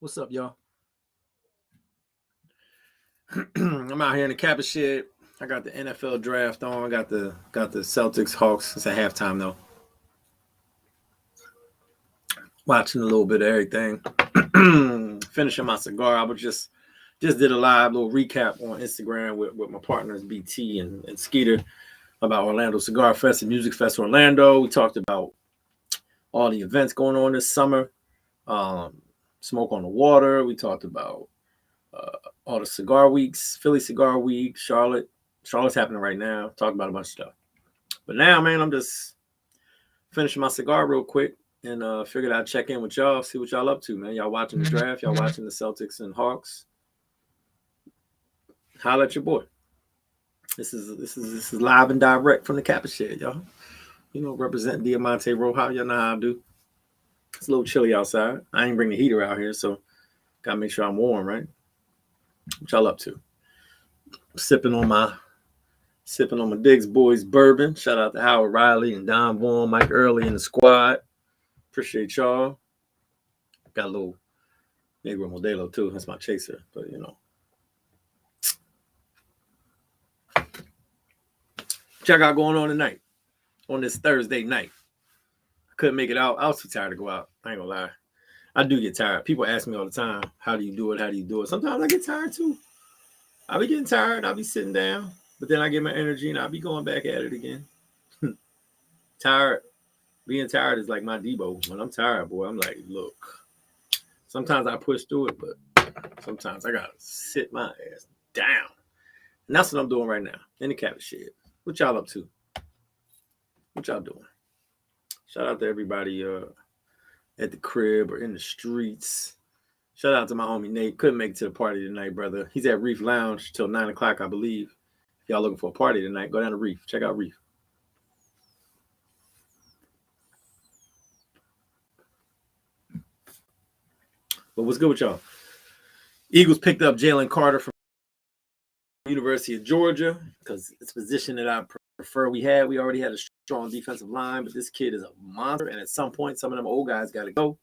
What's up, y'all? I'm out here in the Kappa shed. I got the NFL draft on. Got the Celtics Hawks. It's at halftime though. Watching a little bit of everything. Finishing my cigar. I was just did a live little recap on Instagram with my partners BT and Skeeter about Orlando Cigar Fest and Music Fest Orlando. We talked about all the events going on this summer. Smoke on the Water. We talked about all the cigar weeks, Philly Cigar Week, Charlotte's happening right now. Talking about a bunch of stuff. But now, man, I'm just finishing my cigar real quick and figured I'd check in with y'all, see what y'all up to, man. Y'all watching the draft? Y'all watching the Celtics and Hawks? Holla at your boy. This is live and direct from the Kappa shed, y'all. You know, representing Diamante Roja. Y'all know how I do. It's a little chilly outside. I ain't bring the heater out here, so gotta make sure I'm warm, right? What y'all up to? Sipping on my Diggs Boys bourbon. Shout out to Howard Riley and Don Vaughn, Mike Early and the squad. Appreciate y'all. Got a little Negro Modelo too. That's my chaser, but you know. What y'all got going on tonight? On this Thursday night. I couldn't make it out. I was too tired to go out. I ain't gonna lie. I do get tired. People ask me all the time, how do you do it? How do you do it? Sometimes I get tired too. I be getting tired. I'll be sitting down. But then I get my energy and I'll be going back at it again. Tired. Being tired is like my Debo. When I'm tired, boy, I'm like, look. Sometimes I push through it, but sometimes I gotta sit my ass down. And that's what I'm doing right now in the Kappa shed. What y'all up to? What y'all doing? Shout out to everybody at the crib or in the streets. Shout out to my homie Nate. Couldn't make it to the party tonight, brother. He's at Reef Lounge till 9 o'clock, I believe. If y'all looking for a party tonight, go down to Reef. Check out Reef. But what's good with y'all? Eagles picked up Jalen Carter from University of Georgia because it's a position that I prefer. We already had a strong defensive line, but this kid is a monster. And at some point, some of them old guys got to go.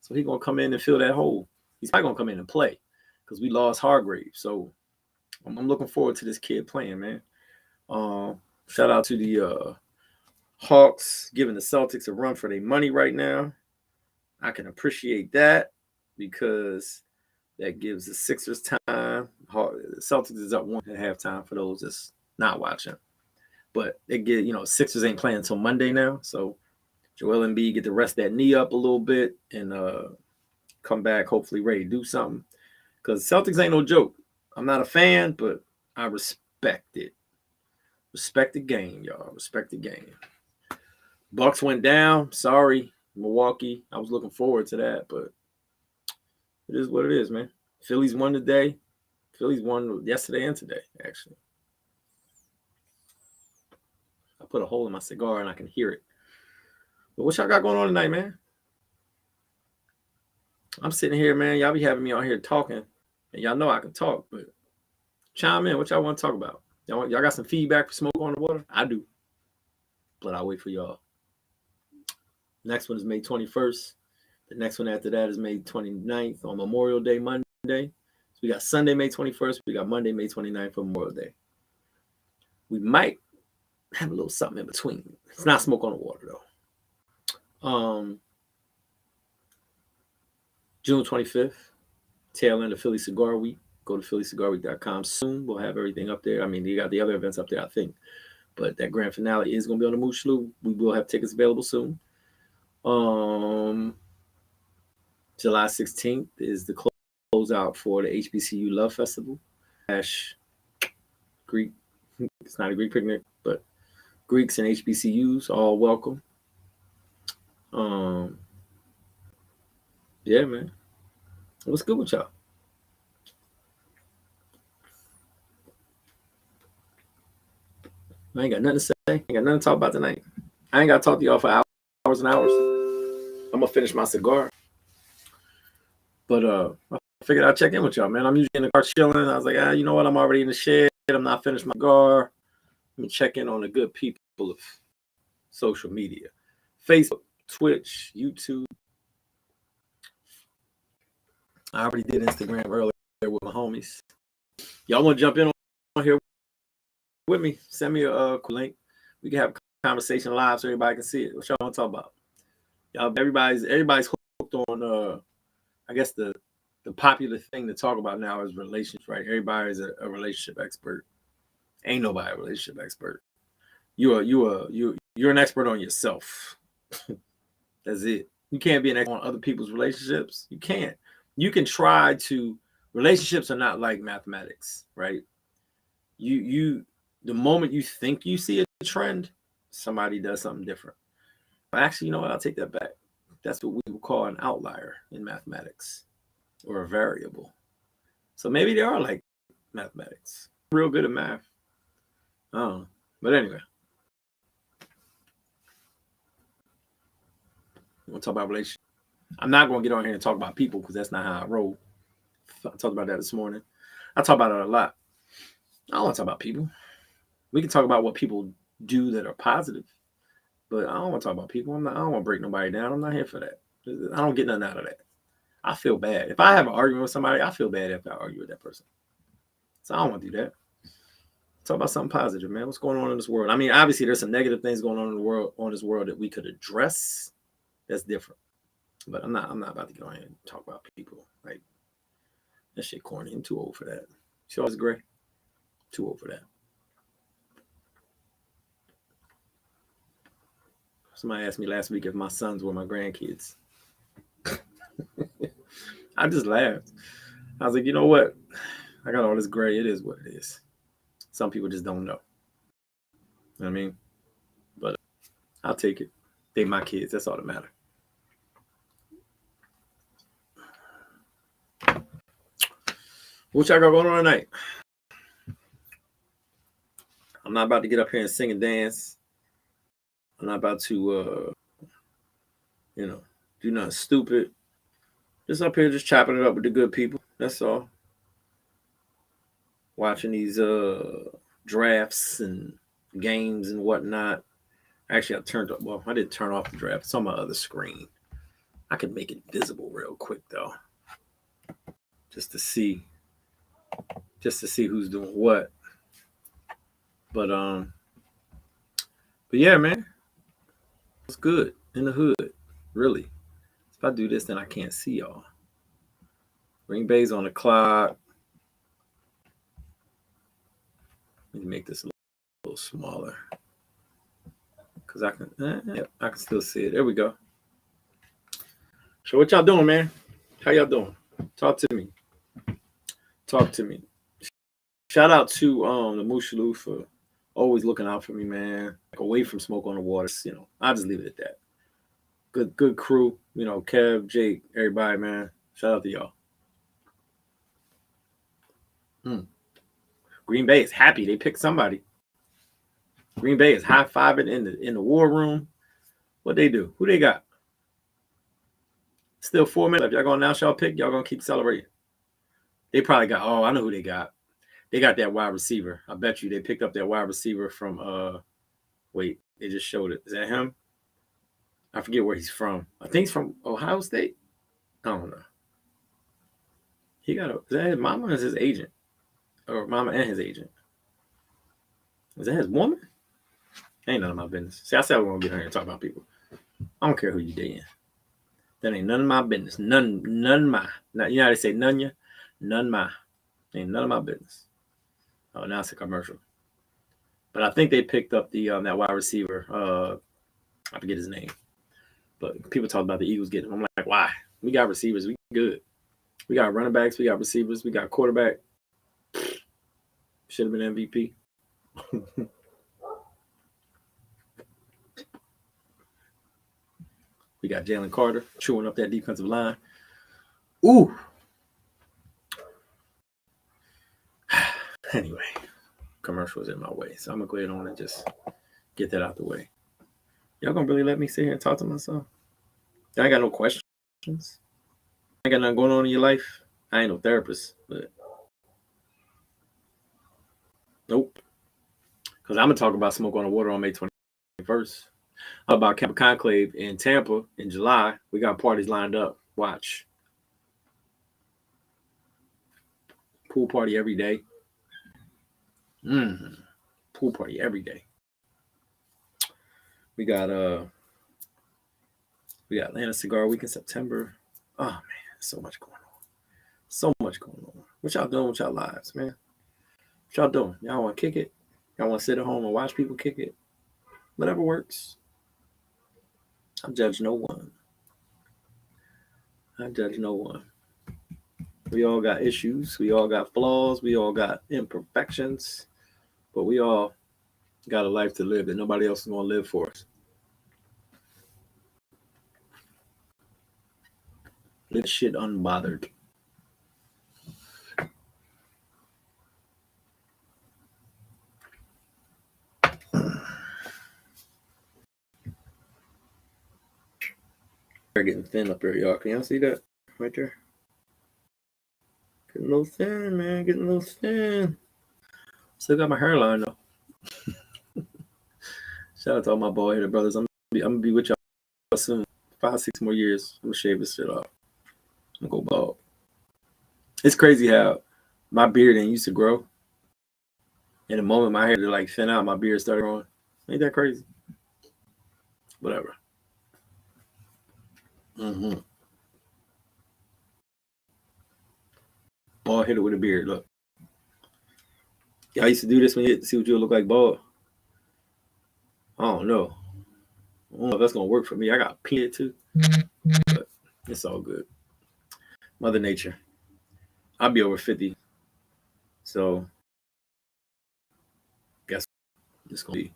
So he's going to come in and fill that hole. He's probably going to come in and play because we lost Hargrave. So I'm looking forward to this kid playing, man. Shout out to the Hawks giving the Celtics a run for their money right now. I can appreciate that because that gives the Sixers time. The Celtics is up 1 at halftime for those that's not watching. But they get, Sixers ain't playing until Monday now. So Joel Embiid get to rest that knee up a little bit and come back hopefully ready to do something. Because Celtics ain't no joke. I'm not a fan, but I respect it. Respect the game, y'all. Respect the game. Bucks went down. Sorry, Milwaukee. I was looking forward to that, but it is what it is, man. Phillies won today. Phillies won yesterday and today, actually. I put a hole in my cigar and I can hear it. But what y'all got going on tonight, man? I'm sitting here, man. Y'all be having me out here talking. And y'all know I can talk, but chime in. What y'all want to talk about? Y'all got some feedback for Smoke on the Water? I do. But I'll wait for y'all. Next one is May 21st. The next one after that is May 29th on Memorial Day, Monday. So we got Sunday, May 21st. We got Monday, May 29th for Memorial Day. We might have a little something in between. It's not Smoke on the Water, though. June 25th, tail end of Philly Cigar Week. Go to phillycigarweek.com soon. We'll have everything up there. I mean, you got the other events up there, I think. But that grand finale is going to be on the Moose Slough. We will have tickets available soon. July 16th is the closeout for the HBCU Love Festival. Greek. It's not a Greek picnic, but Greeks and HBCUs all welcome. Yeah, man. What's good with y'all? I ain't got nothing to say. I ain't got nothing to talk about tonight. I ain't got to talk to y'all for hours and hours. I'm going to finish my cigar. But I figured I'd check in with y'all, man. I'm usually in the car chilling. I was like, you know what? I'm already in the shed. I'm not finished my cigar. Let me check in on the good people of social media. Facebook, Twitch, YouTube. I already did Instagram earlier with my homies. Y'all want to jump in on here with me? Send me a link. We can have a conversation live so everybody can see it. What y'all want to talk about? Y'all, everybody's hooked on. I guess the popular thing to talk about now is relationships, right? Everybody's a relationship expert. Ain't nobody a relationship expert. You're an expert on yourself. That's it. You can't be an expert on other people's relationships. You can't. You can try to. Relationships are not like mathematics, right? The moment you think you see a trend, somebody does something different. Actually, you know what? I'll take that back. That's what we would call an outlier in mathematics, or a variable. So maybe they are like mathematics. Real good at math. Oh, but anyway, we'll talk about relationships. I'm not going to get on here and talk about people because that's not how I roll. I talked about that this morning. I talk about it a lot. I don't want to talk about people. We can talk about what people do that are positive, but I don't want to talk about people. I don't want to break nobody down. I'm not here for that. I don't get nothing out of that. I feel bad. If I have an argument with somebody, I feel bad if I argue with that person. So I don't want to do that. Talk about something positive, man. What's going on in this world? I mean, obviously there's some negative things going on in the world, that we could address. That's different. But I'm not about to get on here and talk about people. Like, that shit corny. I'm too old for that. She always gray. Too old for that. Somebody asked me last week if my sons were my grandkids. I just laughed. I was like, you know what? I got all this gray. It is what it is. Some people just don't know. You know what I mean? But I'll take it. They my kids. That's all that matters. What y'all got going on tonight? I'm not about to get up here and sing and dance. I'm not about to, do nothing stupid. Just up here, just chopping it up with the good people. That's all. Watching these drafts and games and whatnot. Actually, I didn't turn off the draft. It's on my other screen. I could make it visible real quick though, just to see who's doing what. But yeah, man, it's good in the hood. Really, if I do this, then I can't see y'all. Green Bay's on the clock. Let me make this a little smaller because I can still see it. There we go. So what y'all doing, man? How y'all doing? Talk to me. Shout out to the Mushalu for always looking out for me, man. Like, away from smoke on the waters, I'll just leave it at that. Good crew, Kev, Jake, everybody, man. Shout out to y'all. Green Bay is happy they picked somebody. Green Bay is high-fiving in the war room. What they do? Who they got? Still 4 minutes left. Y'all gonna announce y'all pick? Y'all gonna keep celebrating? They probably got. Oh, I know who they got. They got that wide receiver. I bet you they picked up that wide receiver from. Wait, they just showed it. Is that him? I forget where he's from. I think he's from Ohio State. I don't know. He got is that his mama or is his agent? Or mama and his agent? Is that his woman? Ain't none of my business. See, I said we're gonna get on here and talk about people. I don't care who you dating. That ain't none of my business. None my. You know how they say none ya? None my. Ain't none of my business. Oh, now it's a commercial. But I think they picked up the that wide receiver. I forget his name. But people talk about the Eagles getting him. I'm like, why? We got receivers. We good. We got running backs. We got receivers. We got quarterback. Should have been MVP. We got Jalen Carter chewing up that defensive line. Ooh. Anyway, commercial was in my way. So I'm going to go ahead on and just get that out the way. Y'all going to really let me sit here and talk to myself? I ain't got no questions. I ain't got nothing going on in your life. I ain't no therapist, but nope. Because I'm going to talk about Smoke on the Water on May 21st. About Kappa Conclave in Tampa in July. We got parties lined up. Watch. pool party every day. Pool party every day. We got Atlanta Cigar Week in September. Oh man, so much going on. So much going on. What y'all doing with y'all lives, man? What y'all doing? Y'all want to kick it? Y'all want to sit at home and watch people kick it? Whatever works. I judge no one. I judge no one. We all got issues. We all got flaws. We all got imperfections. But we all got a life to live that nobody else is going to live for us. Live shit unbothered. They're getting thin up here, y'all. Can y'all see that right there? Getting a little thin, man. Getting a little thin. Still got my hairline though. Shout out to all my bald-headed brothers. I'm gonna be with y'all soon. 5-6 more years. I'm gonna shave this shit off. I'm gonna go bald. It's crazy how my beard didn't used to grow. And the moment my hair to like thin out, my beard started growing. Ain't that crazy? Whatever. Bald-headed with a beard. Look. Y'all used to do this when you see what you look like bald. I don't know. I don't know if that's gonna work for me. I got peanut too. But it's all good. Mother Nature. I'll be over 50. So guess what? It's gonna be.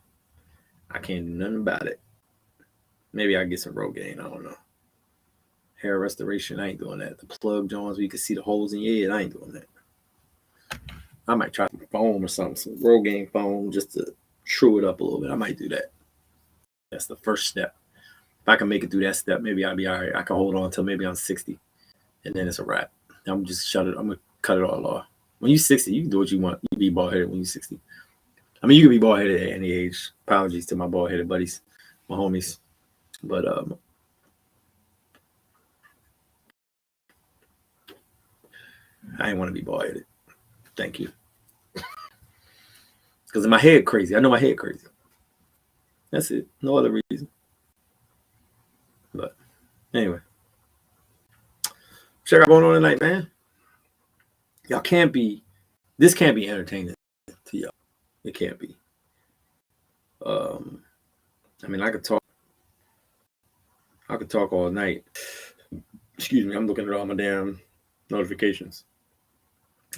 I can't do nothing about it. Maybe I get some Rogaine. I don't know. Hair restoration. I ain't doing that. The plug joints where you can see the holes in your head. I ain't doing that. I might try some foam or something, some Rogaine foam just to true it up a little bit. I might do that. That's the first step. If I can make it through that step, maybe I'll be all right. I can hold on until maybe I'm 60, and then it's a wrap. I'm just shut it. I'm gonna cut it all off. When you're 60, you can do what you want. You can be bald headed when you're 60. I mean, you can be bald headed at any age. Apologies to my bald headed buddies, my homies, but I ain't want to be bald headed. Thank you. Because my head crazy. I know my head crazy. That's it. No other reason. But anyway. What y'all got going on tonight, man? Y'all can't be. This can't be entertaining to y'all. It can't be. I mean, I could talk all night. Excuse me. I'm looking at all my damn notifications.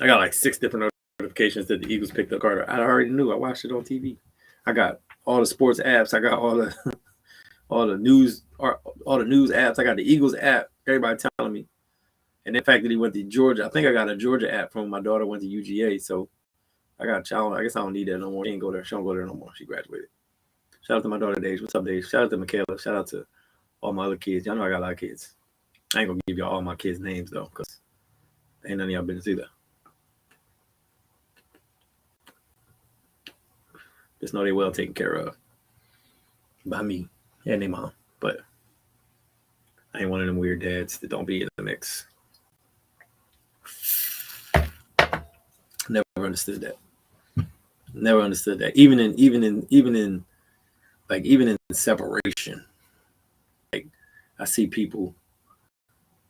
I got like 6 different notifications that the Eagles picked up Carter. I already knew. I watched it on TV. I got all the sports apps. I got all the news apps. I got the Eagles app. Everybody telling me. And the fact that he went to Georgia, I think I got a Georgia app from my daughter went to UGA. So I got a child. I guess I don't need that no more. She ain't go there. She don't go there no more. She graduated. Shout out to my daughter, Dave. What's up, Dave? Shout out to Michaela. Shout out to all my other kids. Y'all know I got a lot of kids. I ain't gonna give y'all all my kids' names though, because ain't none of y'all business either. Just know they well taken care of by me and their mom. But I ain't one of them weird dads that don't be in the mix. Never understood that. Never understood that. Even in separation. Like I see people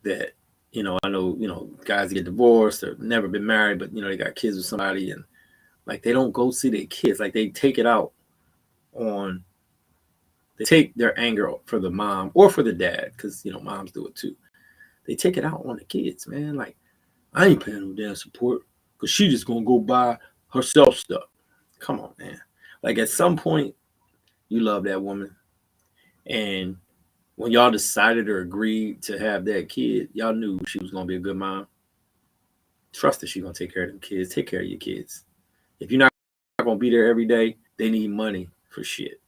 that, I know, guys that get divorced or never been married, but they got kids with somebody, and like they don't go see their kids. Like they take it out on, they take their anger for the mom or for the dad, because moms do it too. They take it out on the kids, man. Like, I ain't paying no damn support because she just gonna go buy herself stuff. Come on, man. Like at some point, you love that woman, and when y'all decided or agreed to have that kid, y'all knew she was gonna be a good mom. Trust that she's gonna take care of them kids. Take care of your kids. If you're not gonna be there every day, they need money for shit.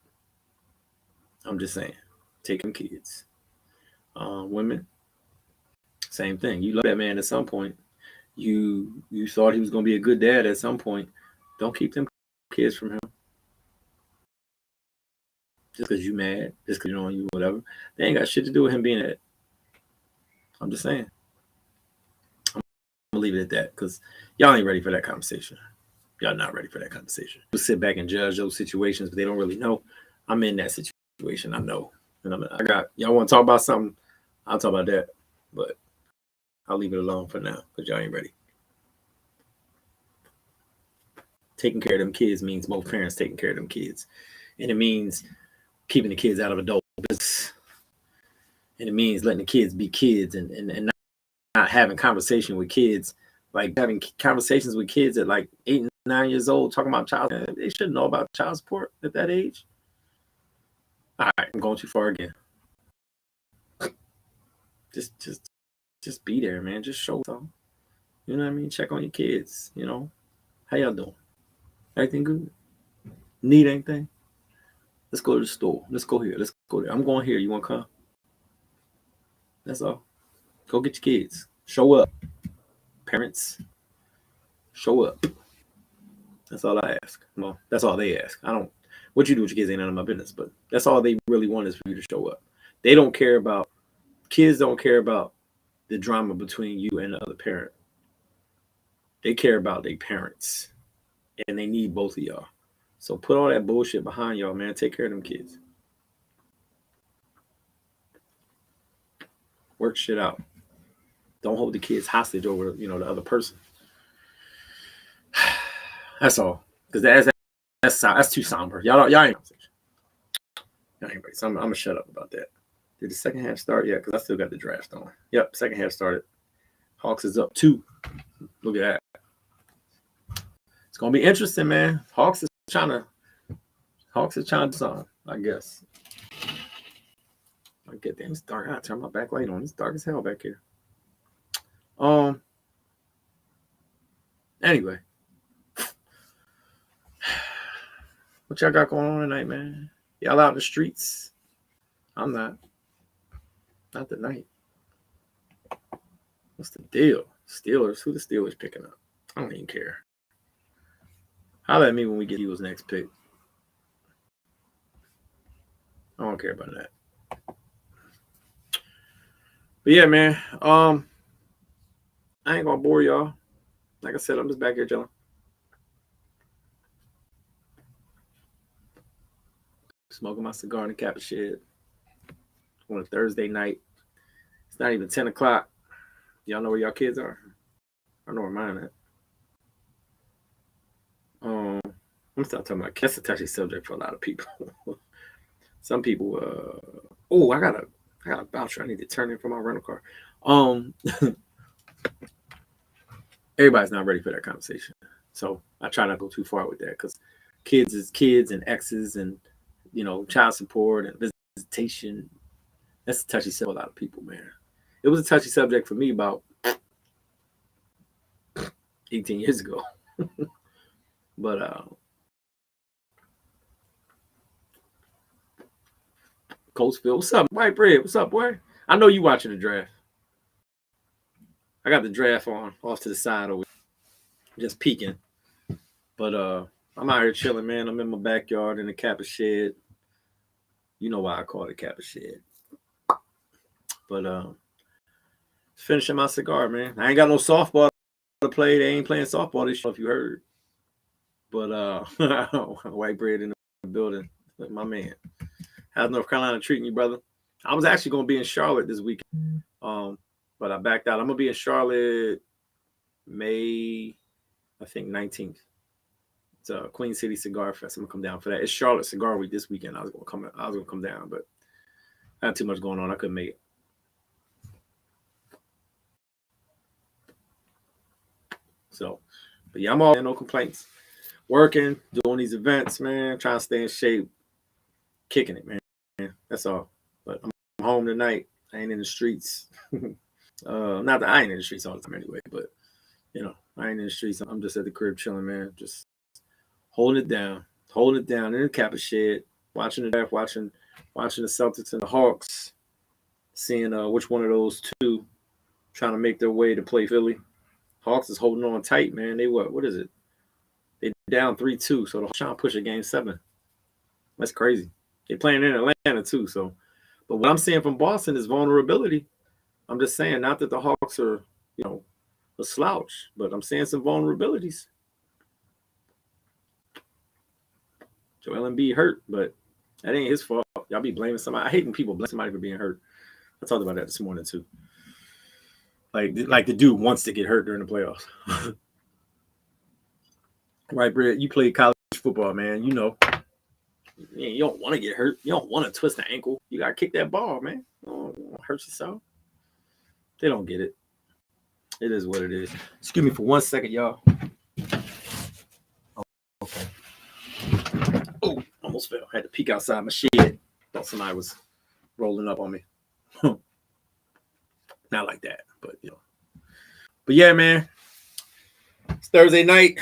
I'm just saying, take them kids. Women, same thing. You love that man at some point. You thought he was gonna be a good dad at some point. Don't keep them kids from him. Just because you mad, just because you whatever. They ain't got shit to do with him being that. I'm just saying. I'm gonna leave it at that because y'all ain't ready for that conversation. Y'all not ready for that conversation. You'll sit back and judge those situations, but they don't really know. I'm in that situation. I know. And I got, y'all want to talk about something? I'll talk about that. But I'll leave it alone for now because y'all ain't ready. Taking care of them kids means both parents taking care of them kids. And it means keeping the kids out of adult business. And it means letting the kids be kids and not having conversation with kids, like having conversations with kids at like 8 and 9 years old, talking about child. They should know about child support at that age. All right, I'm going too far again. Just be there, man. Just show them. You know what I mean? Check on your kids. You know, how y'all doing? Everything good? Need anything? Let's go to the store. Let's go here. Let's go there. I'm going here. You want to come? That's all. Go get your kids. Show up. Parents, show up. That's all I ask. Well, that's all they ask. What you do with your kids ain't none of my business, but that's all they really want is for you to show up. They don't care about, kids don't care about the drama between you and the other parent. They care about their parents, and they need both of y'all. So put all that bullshit behind y'all, man. Take care of them kids. Work shit out. Don't hold the kids hostage over, the other person. That's all. Because that's too somber. Y'all ain't conversation. Y'all ain't ready. So I'm gonna shut up about that. Did the second half start? Yeah, because I still got the draft on. Yep, second half started. Hawks is up 2. Look at that. It's gonna be interesting, man. Hawks is trying to do something, I guess. I get that. It's dark. I turn my backlight on. It's dark as hell back here. Anyway. What y'all got going on tonight, man? Y'all out in the streets? I'm not. Not tonight. What's the deal? Steelers? Who the Steelers picking up? I don't even care. Holler at me when we get Eagles' next pick. I don't care about that. But yeah, man. I ain't gonna bore y'all. Like I said, I'm just back here chilling. Smoking my cigar in the Kappa shed on a Thursday night. It's not even 10 o'clock. Y'all know where y'all kids are? I know where mine at. I'm gonna start talking about that's a touchy subject for a lot of people. Some people, I got a voucher I need to turn in for my rental car. Everybody's not ready for that conversation. So I try not to go too far with that because kids is kids and exes and, child support and visitation. That's a touchy subject for a lot of people, man. It was a touchy subject for me about 18 years ago. But Coastville, what's up? White Bread, what's up, boy? I know you watching the draft. I got the draft on off to the side over just peeking. But I'm out here chilling, man. I'm in my backyard in the Kappa shed. You know why I call it Kappa shed. But finishing my cigar, man. I ain't got no softball to play. They ain't playing softball this year, if you heard. But White Bread in the building, my man. How's North Carolina treating you, brother? I was actually going to be in Charlotte this weekend, but I backed out. I'm going to be in Charlotte May, I think, 19th. It's a Queen City Cigar Fest. I'm going to come down for that. It's Charlotte Cigar Week this weekend. I was going to come down, but I had too much going on. I couldn't make it. So, but yeah, I'm all no complaints. Working, doing these events, man. Trying to stay in shape. Kicking it, man. That's all. But I'm home tonight. I ain't in the streets. Not that I ain't in the streets all the time anyway, but I ain't in the streets. I'm just at the crib chilling, man. Just holding it down in the Kappa shed, watching the draft, watching the Celtics and the Hawks, seeing which one of those two trying to make their way to play Philly. Hawks is holding on tight, man. They what is it? They down 3-2, so they're trying to push a game 7. That's crazy. They're playing in Atlanta too, so. But what I'm seeing from Boston is vulnerability. I'm just saying, not that the Hawks are, a slouch, but I'm seeing some vulnerabilities. Joel Embiid hurt, but that ain't his fault. Y'all be blaming somebody. I hate when people blame somebody for being hurt. I talked about that this morning too. Like the dude wants to get hurt during the playoffs. Right, Brett? You played college football, man. You know, you don't want to get hurt. You don't want to twist the ankle. You got to kick that ball, man. You don't hurt yourself. They don't get it. It is what it is. Excuse me for 1 second, y'all. Oh, okay. Oh, almost fell. I had to peek outside my shed. Thought somebody was rolling up on me. Not like that, but you know. But yeah, man. It's Thursday night.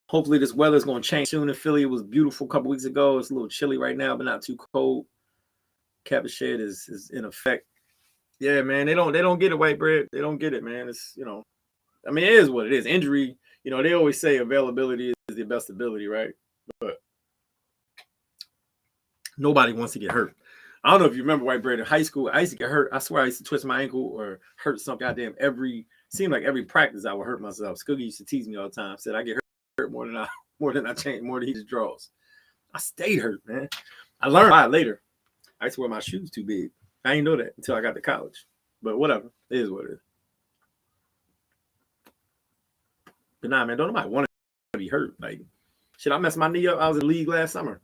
Hopefully this weather is going to change soon in Philly. It was beautiful a couple weeks ago. It's a little chilly right now, but not too cold. Kappa shed is in effect. Yeah, man. They don't get it, white bread. They don't get it, man. It's, you know, I mean, it is what it is. Injury, you know, they always say availability is the best ability, right? But nobody wants to get hurt. I don't know if you remember, white bread, in high school, I used to get hurt. I swear I used to twist my ankle or hurt something goddamn seemed like every practice I would hurt myself. Skuggy used to tease me all the time. Said I get hurt more than he just draws. I stayed hurt, man. I learned why later. I used to wear my shoes too big. I didn't know that until I got to college. But whatever. It is what it is. But nah, man, don't nobody want to be hurt. Like, shit, I messed my knee up. I was in the league last summer.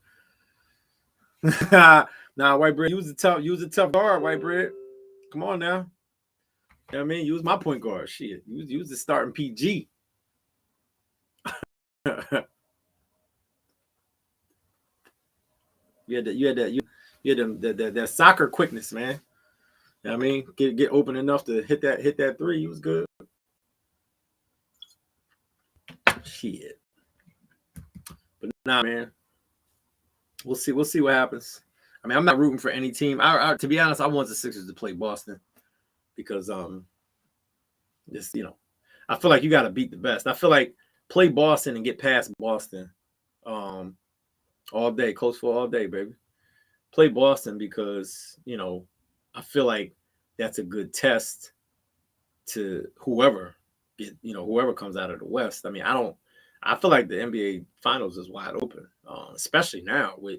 Nah, white bread, you was a tough guard, white bread. Come on now. You know what I mean? You was my point guard. Shit. You was the starting PG. You had that soccer quickness, man. You know what I mean? Get open enough to hit that three. He was good. Shit. But nah, man. We'll see what happens. I mean, I'm not rooting for any team. To be honest, I want the Sixers to play Boston because just, you know, I feel like you got to beat the best. I feel like play Boston and get past Boston all day, close for all day, baby. Play Boston because, you know, I feel like that's a good test to whoever comes out of the West. I mean, I feel like the NBA Finals is wide open, especially now with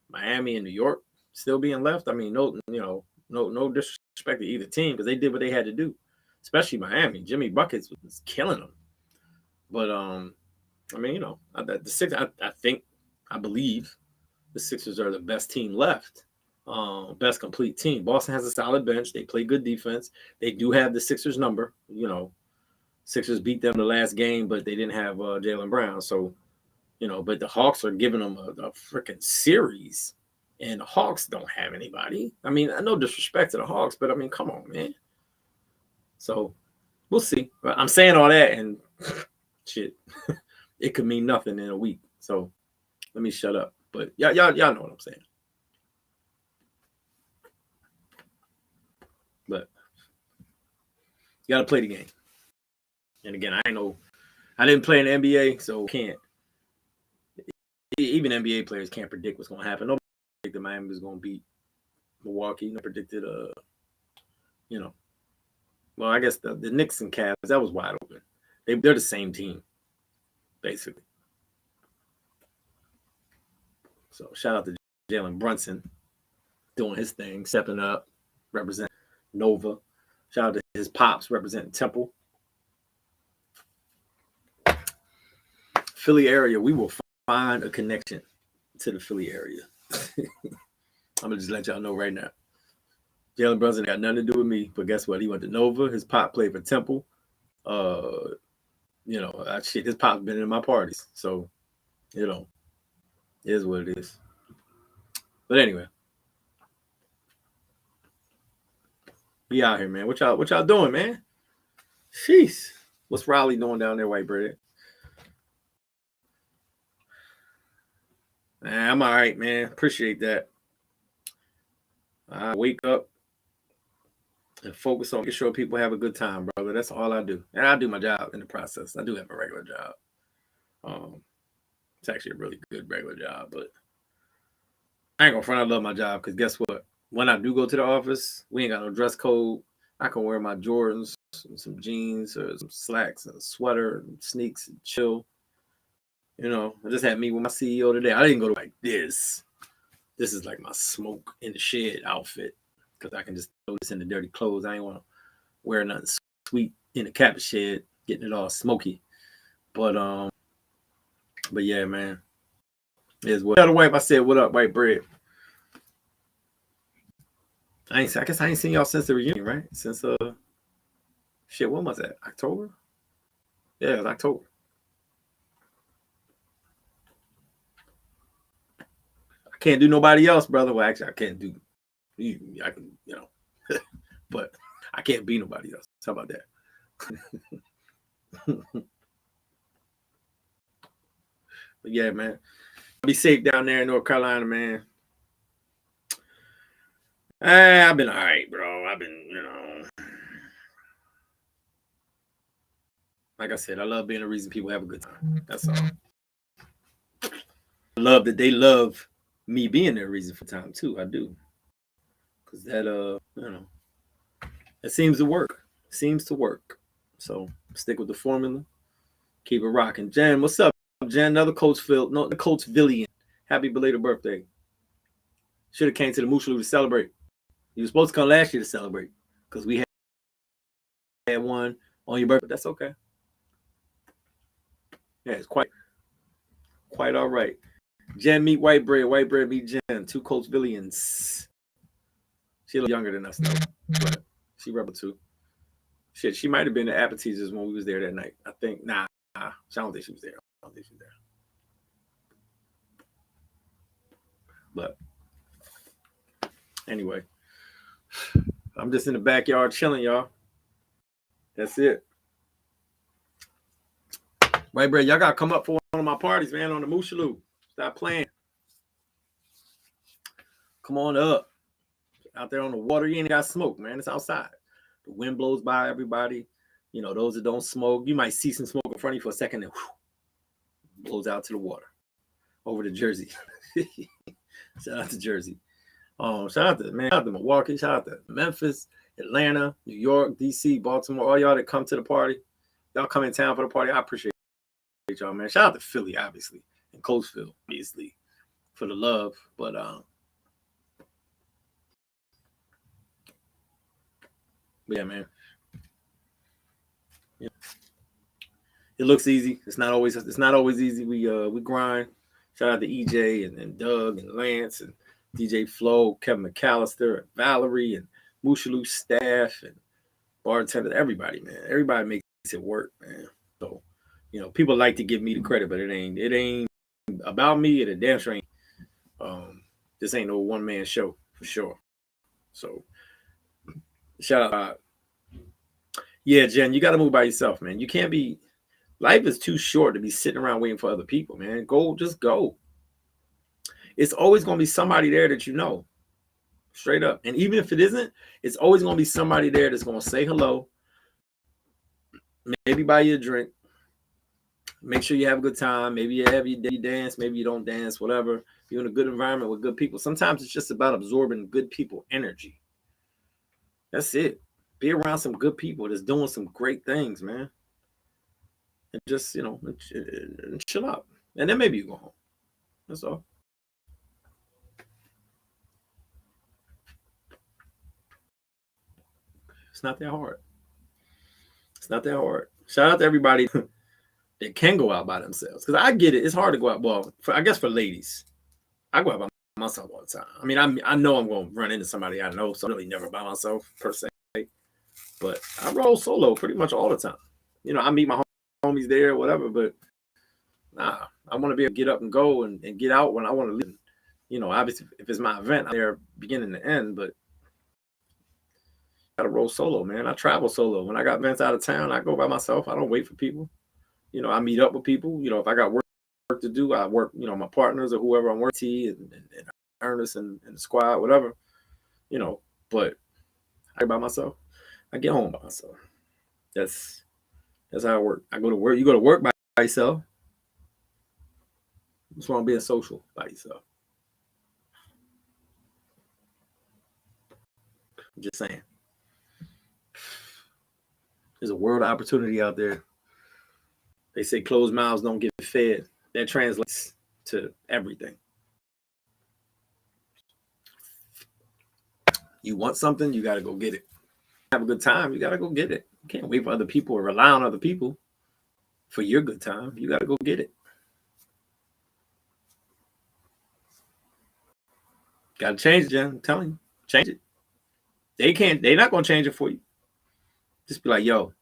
Miami and New York still being left. I mean, no disrespect to either team because they did what they had to do, especially Miami. Jimmy Buckets was killing them. But I mean, you know, I believe the Sixers are the best team left, best complete team. Boston has a solid bench. They play good defense. They do have the Sixers number. You know, Sixers beat them the last game, but they didn't have Jaylen Brown. So, you know, but the Hawks are giving them a freaking series, and the Hawks don't have anybody. I mean, no disrespect to the Hawks, but I mean, come on, man. So we'll see. But I'm saying all that, and shit, it could mean nothing in a week. So let me shut up. But y'all know what I'm saying. But you gotta play the game. And again, I didn't play in the NBA, so can't. Even NBA players can't predict what's gonna happen. Nobody predicted Miami was gonna beat Milwaukee. Nobody predicted you know. Well, I guess the Knicks and Cavs, that was wide open. They're the same team, basically. So shout out to Jalen Brunson doing his thing, stepping up, representing Nova. Shout out to his pops representing Temple. Philly area, we will find a connection to the Philly area. I'm going to just let y'all know right now. Jalen Brunson got nothing to do with me, but guess what? He went to Nova. His pop played for Temple. You know, his pop's been in my parties. So, you know, it is what it is. But anyway, we out here, man. What y'all doing, man? Jeez. What's Raleigh doing down there, white bread? I'm all right, man. Appreciate that. I wake up and focus on making sure people have a good time, brother. That's all I do. And I do my job in the process. I do have a regular job. It's actually a really good regular job, but I ain't gonna front. I love my job because guess what? When I do go to the office, we ain't got no dress code. I can wear my Jordans some jeans or some slacks and a sweater and sneaks and chill. You know, I just had me with my CEO today. I didn't go to like this. This is like my smoke in the shed outfit because I can just throw this in the dirty clothes. I ain't want to wear nothing sweet in the Kappa shed, getting it all smoky. But yeah, man. Is what. Tell the wife I said, "What up, white bread?" I guess I ain't seen y'all since the reunion, right? Since shit, when was that? October? Yeah, it was October. I can't do nobody else, brother. Well, actually, I can't do. I can, but I can't be nobody else. How about that? But yeah, man. Be safe down there in North Carolina, man. I've been all right, bro. I've been, like I said, I love being a reason people have a good time. That's all. I love that they love me being their reason for time too. I do, because that it seems to work. Seems to work. So stick with the formula. Keep it rocking. Jen, what's up, Jen? Another Coatesvillian. Happy belated birthday. Should have came to the Moosaloo to celebrate. You were supposed to come last year to celebrate because we had one on your birthday. That's okay. Yeah, it's quite all right. Jen meet white bread meet Jen. Two Coatesvillians. She's a little younger than us though, but she rebel too. Shit, she might have been the appetizers when we was there that night. I think. Nah, I don't think she was there. I don't think she was there. But anyway, I'm just in the backyard chilling, y'all. That's it. White bread, y'all gotta come up for one of my parties, man, on the Moosaloo. Stop playing. Come on up. Out there on the water, you ain't got smoke, man. It's outside. The wind blows by everybody. You know, those that don't smoke, you might see some smoke in front of you for a second and blows out to the water. Over to Jersey. Shout out to Jersey. Shout out to Milwaukee. Shout out to Memphis, Atlanta, New York, DC, Baltimore. All y'all that come to the party. Y'all come in town for the party. I appreciate y'all, man. Shout out to Philly, obviously, and Coatesville, obviously, for the love. But yeah, man. Yeah. It looks easy. It's not always easy. We grind. Shout out to EJ and Doug and Lance and DJ Flo, Kevin McAllister, and Valerie and Moosaloo staff and bartender, everybody, man. Everybody makes it work, man. So, people like to give me the credit, but it ain't about me. And damn sure ain't. This ain't no one man show for sure. So, shout out. Yeah, Jen, you got to move by yourself, man. You can't be. Life is too short to be sitting around waiting for other people, man. Just go. It's always going to be somebody there that you know, straight up. And even if it isn't, it's always going to be somebody there that's going to say hello, maybe buy you a drink, make sure you have a good time. Maybe you dance, maybe you don't dance, whatever. You're in a good environment with good people. Sometimes it's just about absorbing good people energy. That's it. Be around some good people that's doing some great things, man. And just, chill out. And then maybe you go home. That's all. It's not that hard. It's not that hard. Shout out to everybody that can go out by themselves. Because I get it. It's hard to go out. Well, I guess for ladies, I go out by myself all the time. I mean, I know I'm going to run into somebody I know, so I'm really never by myself per se. But I roll solo pretty much all the time. I meet my homies there, whatever. But nah, I want to be able to get up and go and get out when I want to leave. Obviously, if it's my event, I'm there beginning to end. But I got to roll solo, man. I travel solo. When I got events out of town, I go by myself. I don't wait for people. I meet up with people. If I got work to do, I work, my partners or whoever I'm working and Ernest and the squad, whatever, but I by myself. I get home by myself. That's how I work. I go to work. You go to work by yourself. What's wrong being social by yourself? I'm just saying. There's a world of opportunity out there. They say closed mouths don't get fed. That translates to everything. You want something, you got to go get it. Have a good time, you got to go get it. You can't wait for other people or rely on other people for your good time. You got to go get it. Got to change it, Jen. I'm telling you, change it. They're not going to change it for you. Just be like, yo,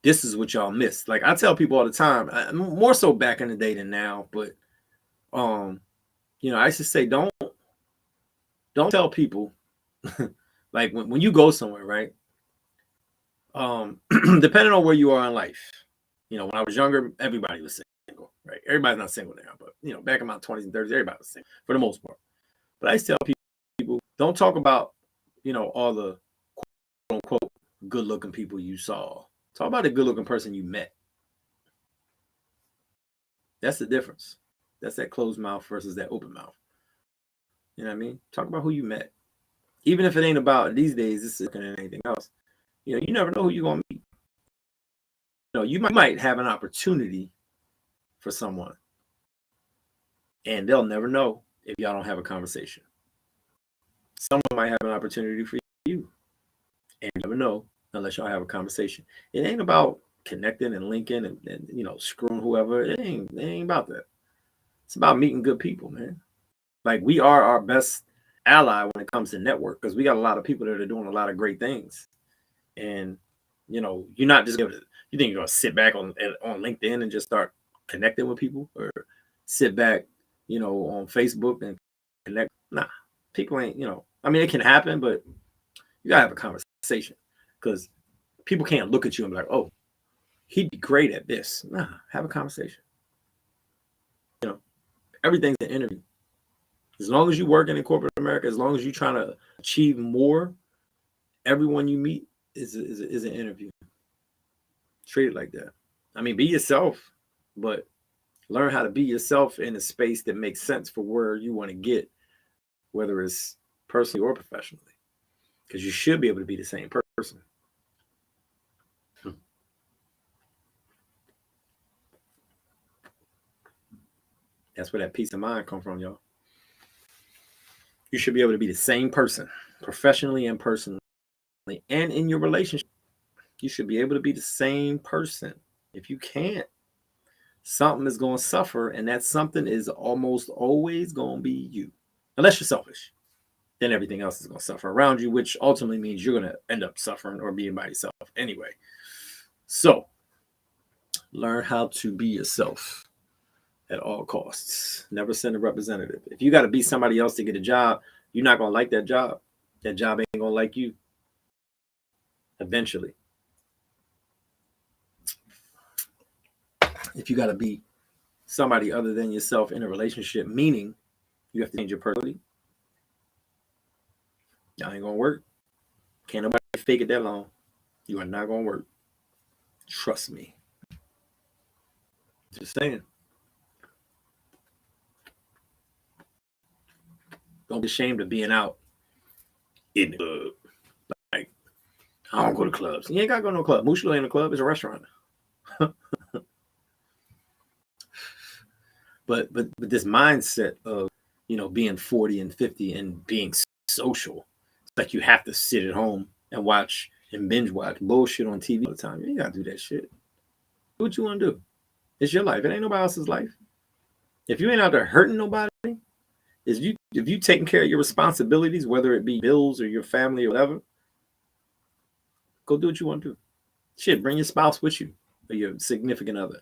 this is what y'all missed. Like I tell people all the time, more so back in the day than now, but you know, I used to say, don't tell people like when you go somewhere, right? Depending on where you are in life, you know, when I was younger, everybody was single, right? Everybody's not single now, but you know, back in my 20s and 30s, everybody was single for the most part. But I used to tell people, don't talk about, you know, all the quote unquote good looking people you saw. Talk about the good looking person you met. That's the difference. That's that closed mouth versus that open mouth. You know what I mean? Talk about who you met. Even if it ain't about these days, this isn't anything else. You know, you never know who you're gonna meet. You know, you might have an opportunity for someone, and they'll never know if y'all don't have a conversation. Someone might have an opportunity for you, and you never know unless y'all have a conversation. It ain't about connecting and linking and you know screwing whoever. It ain't about that. It's about meeting good people, man. Like we are our best ally when it comes to network because we got a lot of people that are doing a lot of great things. And you know, you're not just gonna, you think you're gonna sit back on LinkedIn and just start connecting with people or sit back, you know, on Facebook and connect. Nah, people ain't, you know, I mean it can happen, but you gotta have a conversation because people can't look at you and be like, oh, he'd be great at this. Nah, have a conversation. You know, everything's an interview. As long as you're working in corporate America, as long as you're trying to achieve more, everyone you meet is an interview. Treat it like that. I mean, be yourself, but learn how to be yourself in a space that makes sense for where you want to get, whether it's personally or professionally, because you should be able to be the same person. That's where that peace of mind come from, y'all. You should be able to be the same person, professionally and personally, and in your relationship. You should be able to be the same person. If you can't, something is going to suffer, and that something is almost always going to be you. Unless you're selfish, then everything else is going to suffer around you, which ultimately means you're going to end up suffering or being by yourself anyway. So, learn how to be yourself at all costs. Never send a representative. If you got to be somebody else to get a job, you're not going to like that job. That job ain't going to like you eventually. If you got to be somebody other than yourself in a relationship, meaning you have to change your personality, y'all ain't gonna work. Can't nobody fake it that long. You are not gonna work. Trust me. Just saying. Don't be ashamed of being out in the club. Like, I don't go to clubs. You ain't gotta go to no club. Mushla ain't a club, it's a restaurant. but this mindset of, you know, being 40 and 50 and being social, it's like you have to sit at home and watch and binge watch bullshit on TV all the time. You ain't gotta do that shit. Do what you want to do. It's your life. It ain't nobody else's life. If you ain't out there hurting nobody, if you taking care of your responsibilities, whether it be bills or your family or whatever, go do what you want to do. Shit, bring your spouse with you or your significant other.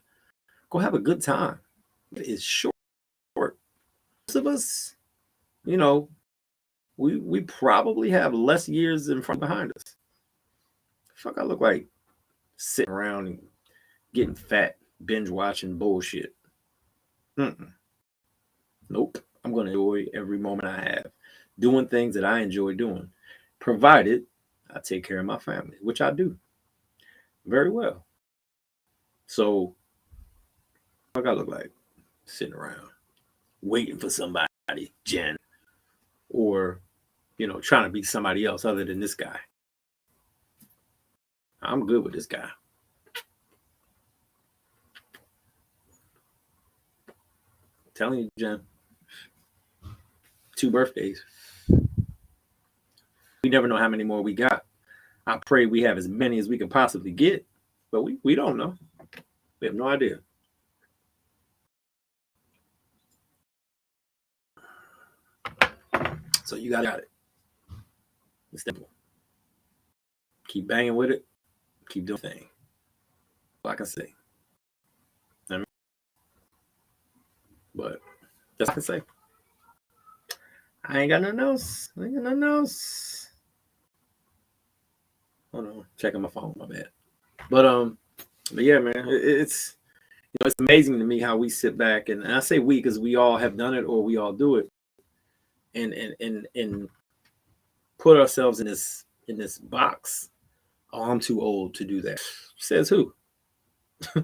Go have a good time. It's short. Most of us, you know, we probably have less years in front behind us. Fuck, I look like sitting around and getting fat, binge watching bullshit. Nope. I'm going to enjoy every moment I have doing things that I enjoy doing, provided I take care of my family, which I do very well. So, what I look like sitting around waiting for somebody, Jen, or, you know, trying to be somebody else other than this guy. I'm good with this guy. telling you, Jen. 2 birthdays. We never know how many more we got. I pray we have as many as we can possibly get, but we don't know. We have no idea. So you got it. It's simple. Keep banging with it. Keep doing the thing. All I can say. But that's what I can say. I ain't got nothing else. Hold on, checking my phone. My bad. But yeah, man, it's it's amazing to me how we sit back and I say we because we all have done it or we all do it, and put ourselves in this box. Oh, I'm too old to do that. Says who? You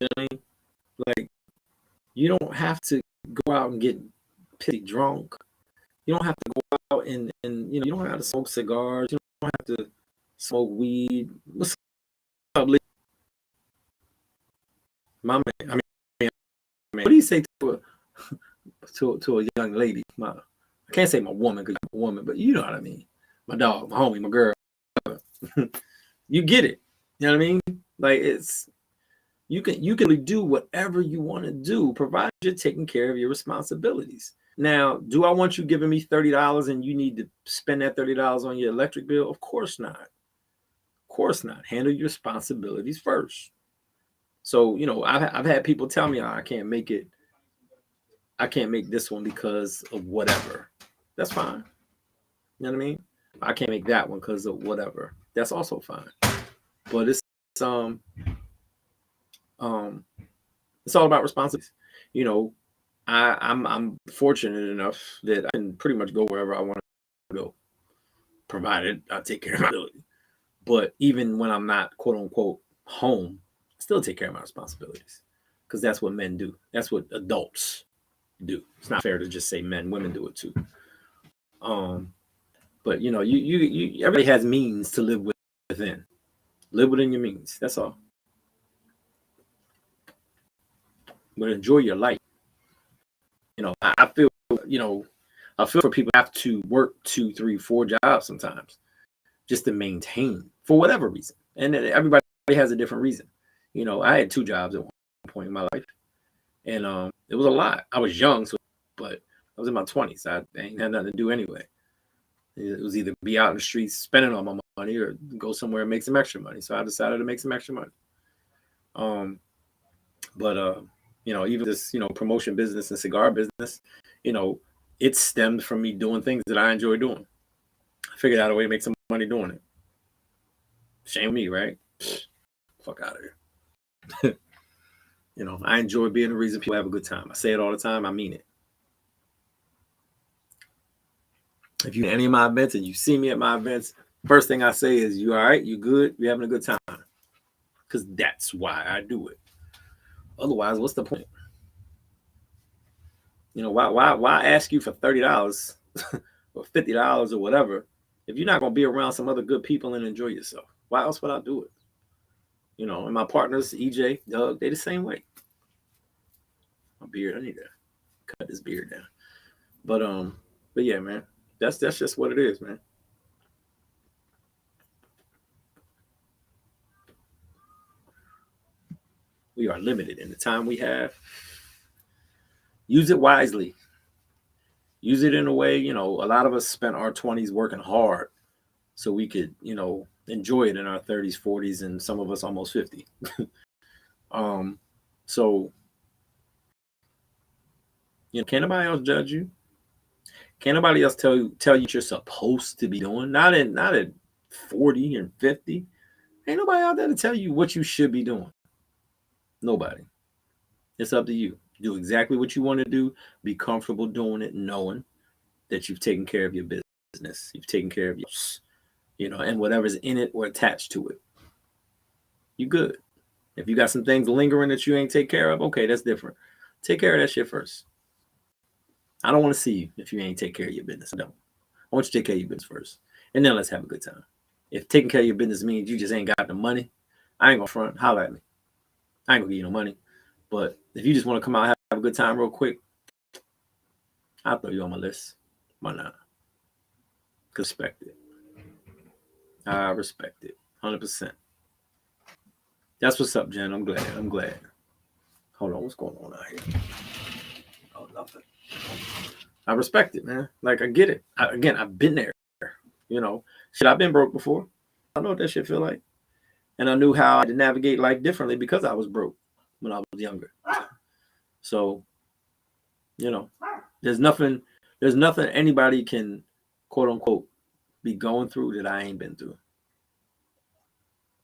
know what I mean? Like, you don't have to go out and get pissy drunk. You don't have to go out and you don't have to smoke cigars. You don't have to smoke weed. What's up, Lee? My man. I mean, what do you say to a young lady? I can't say my woman because I'm a woman, but you know what I mean. My dog, my homie, my girl. You get it. You know what I mean? Like, you can do whatever you want to do, provided you're taking care of your responsibilities. Now, do I want you giving me $30 and you need to spend that $30 on your electric bill? Of course not. Of course not. Handle your responsibilities first. So, I've had people tell me, I can't make it. I can't make this one because of whatever. That's fine. You know what I mean? I can't make that one because of whatever. That's also fine. But it's all about responsibilities. I'm fortunate enough that I can pretty much go wherever I want to go, provided I take care of my ability. But even when I'm not, quote unquote, home, I still take care of my responsibilities because that's what men do. That's what adults do. It's not fair to just say men. Women do it too. But you everybody has means to live within. Live within your means. That's all. But enjoy your life. I feel for people who have to work 2, 3, 4 jobs sometimes just to maintain for whatever reason. And everybody has a different reason. I had 2 jobs at one point in my life, and it was a lot. I was young, but I was in my 20s. I ain't had nothing to do anyway. It was either be out in the streets spending all my money or go somewhere and make some extra money. So I decided to make some extra money. But even this, promotion business and cigar business, it stemmed from me doing things that I enjoy doing. I figured out a way to make some money doing it. Shame me, right? Fuck out of here. I enjoy being the reason people have a good time. I say it all the time. I mean it. If you at any of my events and you see me at my events, first thing I say is, you all right? You good? You having a good time? Because that's why I do it. Otherwise, what's the point? Why ask you for $30 or $50 or whatever if you're not gonna be around some other good people and enjoy yourself? Why else would I do it? And my partners, EJ, Doug, they the same way. My beard, I need to cut this beard down. But yeah, man, that's just what it is, man. We are limited in the time we have. Use it wisely. Use it in a way, a lot of us spent our 20s working hard so we could, enjoy it in our 30s, 40s, and some of us almost 50. So, can't nobody else judge you. Can't nobody else tell you what you're supposed to be doing. Not at 40 and 50. Ain't nobody out there to tell you what you should be doing. Nobody. It's up to you. Do exactly what you want to do. Be comfortable doing it, knowing that you've taken care of your business. You've taken care of your, and whatever's in it or attached to it. You good. If you got some things lingering that you ain't take care of, okay, that's different. Take care of that shit first. I don't want to see you if you ain't take care of your business. No. I want you to take care of your business first. And then let's have a good time. If taking care of your business means you just ain't got the money, I ain't gonna front. Holler at me. I ain't gonna give you no money. But if you just want to come out and have a good time real quick, I'll throw you on my list. Why not? Respect it. I respect it. 100%. That's what's up, Jen. I'm glad. Hold on, what's going on out here? Oh, nothing. I respect it, man. Like, I get it. Again, I've been there. You know, shit, I've been broke before. I know what that shit feel like. And I knew how to navigate life differently because I was broke when I was younger. So, you know, there's nothing anybody can, quote unquote, be going through that I ain't been through.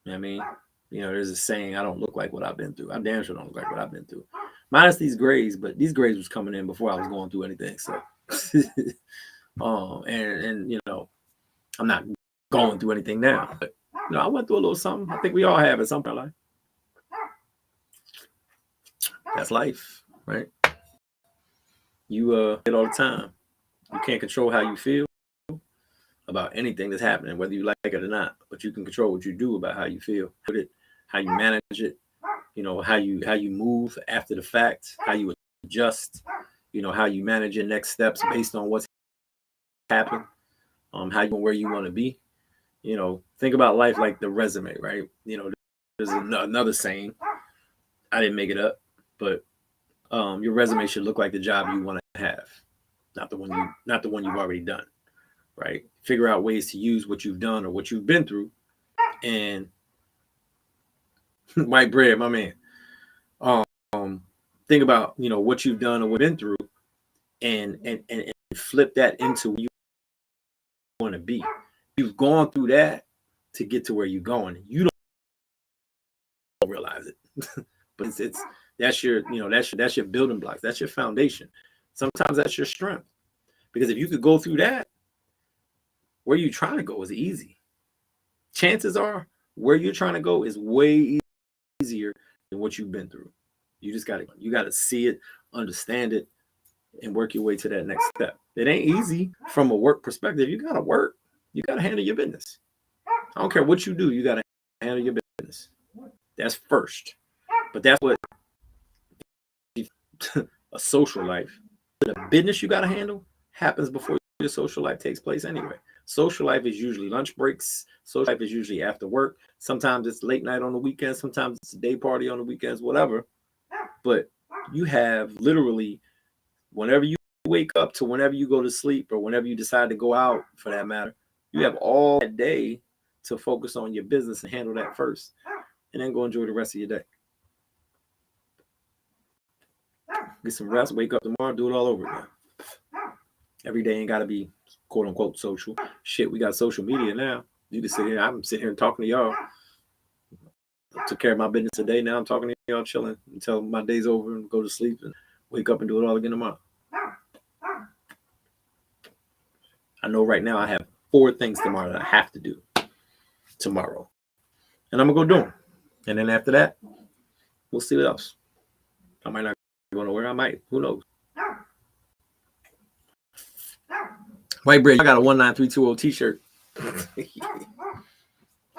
You know what I mean? You know, there's a saying, I don't look like what I've been through. I damn sure don't look like what I've been through. Minus these grays, but these grays was coming in before I was going through anything. So, and you know, I'm not going through anything now. But, you know, I went through a little something. I think we all have at some point in life. That's life, right? You it all the time. You can't control how you feel about anything that's happening, whether you like it or not. But you can control what you do about how you feel, how you manage it, you know, how you move after the fact, how you adjust, you know, how you manage your next steps based on what's happened, how you where you want to be. You know, think about life like the resume, right? You know, there's another saying. I didn't make it up, but your resume should look like the job you want to have, not the one you've already done, right? Figure out ways to use what you've done or what you've been through, and white bread, my man. Think about, you know, what you've done or what you've been through, and flip that into where you want to be. You've gone through that to get to where you're going. You don't realize it, but it's that's your, you know, that's your building blocks. That's your foundation. Sometimes that's your strength, because if you could go through that, where you're trying to go is easy. Chances are where you're trying to go is way easier than what you've been through. You got to see it, understand it, and work your way to that next step. It ain't easy from a work perspective. You got to work. You got to handle your business. I don't care what you do. You got to handle your business. That's first. But that's what a social life, the business you got to handle happens before your social life takes place anyway. Social life is usually lunch breaks. Social life is usually after work. Sometimes it's late night on the weekends. Sometimes it's a day party on the weekends, whatever. But you have literally, whenever you wake up to whenever you go to sleep, or whenever you decide to go out, for that matter, you have all that day to focus on your business and handle that first, and then go enjoy the rest of your day. Get some rest, wake up tomorrow, do it all over again. Every day ain't got to be quote unquote social. Shit, we got social media now. You can sit here. I'm sitting here and talking to y'all. I took care of my business today. Now I'm talking to y'all, chilling until my day's over and go to sleep and wake up and do it all again tomorrow. I know right now I have 4 things tomorrow that I have to do tomorrow, and I'm gonna go do them. And then after that, we'll see what else. I might not go nowhere. I might. Who knows? White bread. I got a 19320 t-shirt.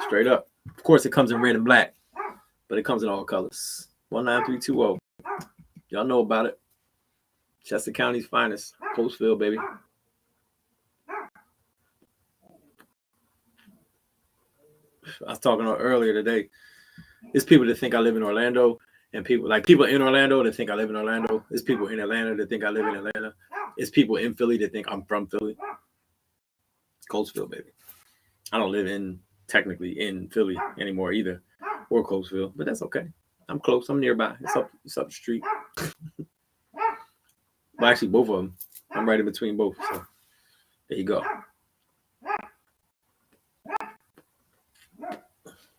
Straight up. Of course, it comes in red and black, but it comes in all colors. 19320. Y'all know about it. Chester County's finest. Coatesville, baby. I was talking earlier today. There's people that think I live in Orlando, and people in Orlando that think I live in Orlando. There's people in Atlanta that think I live in Atlanta. It's people in Philly that think I'm from Philly. It's Coatesville, baby. I don't live technically in Philly anymore either, or Coatesville, but that's okay. I'm close. I'm nearby. It's up the street. Well, actually, both of them. I'm right in between both. So there you go.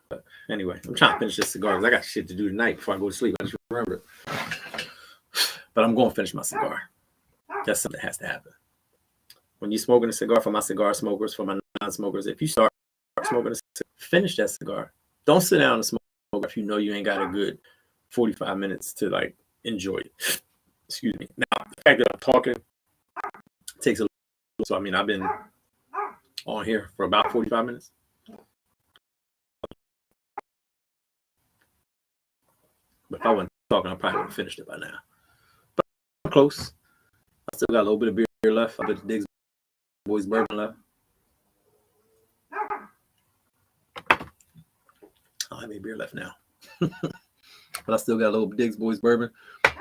But anyway, I'm trying to finish this cigar because I got shit to do tonight before I go to sleep. I just remember it. But I'm going to finish my cigar. That's something that has to happen. When you're smoking a cigar, for my cigar smokers, for my non-smokers, if you start smoking a cigar, finish that cigar. Don't sit down and smoke if you know you ain't got a good 45 minutes to like enjoy it. Excuse me. Now, the fact that I'm talking takes a little. So, I mean, I've been on here for about 45 minutes. But if I wasn't talking, I probably would have finished it by now. But I'm close. I still got a little bit of beer left. I bet the Diggs Boys bourbon left. I don't have any beer left now. But I still got a little Diggs Boys bourbon.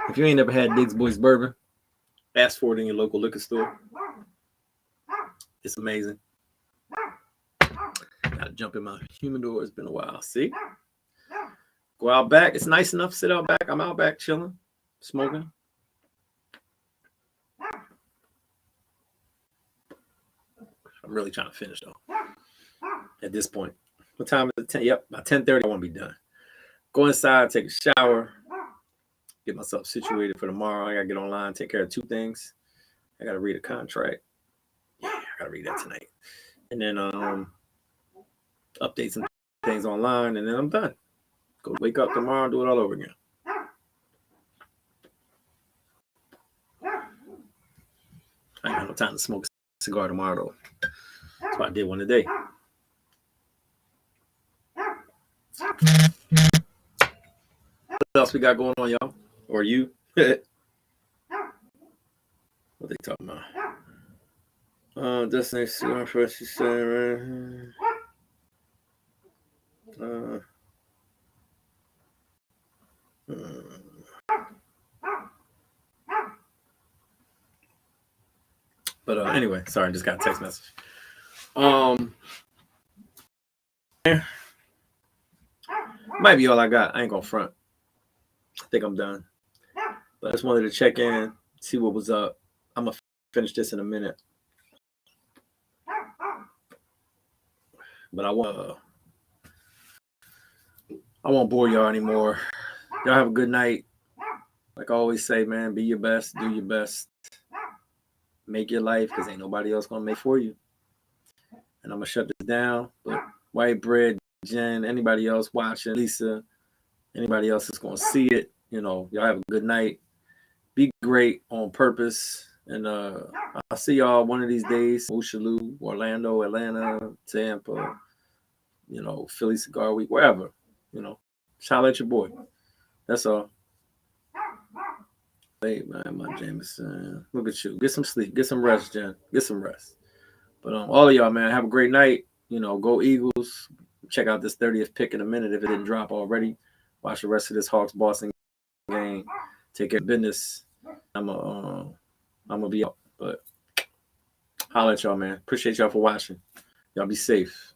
If you ain't never had Diggs Boys bourbon, ask for it in your local liquor store. It's amazing. Gotta jump in my humidor. It's been a while. See? Go out back. It's nice enough. Sit out back. I'm out back chilling, smoking. I'm really trying to finish though. At this point, what time is it? 10. Yep, by 10:30, I want to be done. Go inside, take a shower, get myself situated for tomorrow. I gotta get online, take care of two things. I gotta read a contract. Yeah, I gotta read that tonight, and then update some things online, and then I'm done. Go wake up tomorrow and do it all over again. I ain't got no time to smoke a cigar tomorrow though. That's why I did one today. What else we got going on, y'all? Or you? What they talking about? Destination cigar first, you said, But anyway, sorry, I just got a text message. Might be all I got. I ain't gonna front. I think I'm done. But I just wanted to check in, see what was up. I'm gonna finish this in a minute. But I won't bore y'all anymore. Y'all have a good night. Like I always say, man, be your best, do your best. Make your life, because ain't nobody else gonna make for you. And I'm gonna shut this down. But White Bread, Jen, anybody else watching, Lisa, anybody else that's gonna see it, y'all have a good night. Be great on purpose. And I'll see y'all one of these days. Ooshaloo, Orlando, Atlanta, Tampa, Philly Cigar Week, wherever. Shout at your boy. That's all. Hey, man, my Jameson. Look at you. Get some sleep. Get some rest, Jen. Get some rest. But all of y'all, man, have a great night. Go Eagles. Check out this 30th pick in a minute if it didn't drop already. Watch the rest of this Hawks-Boston game. Take care of business. I'm gonna be out. But holla at y'all, man. Appreciate y'all for watching. Y'all be safe.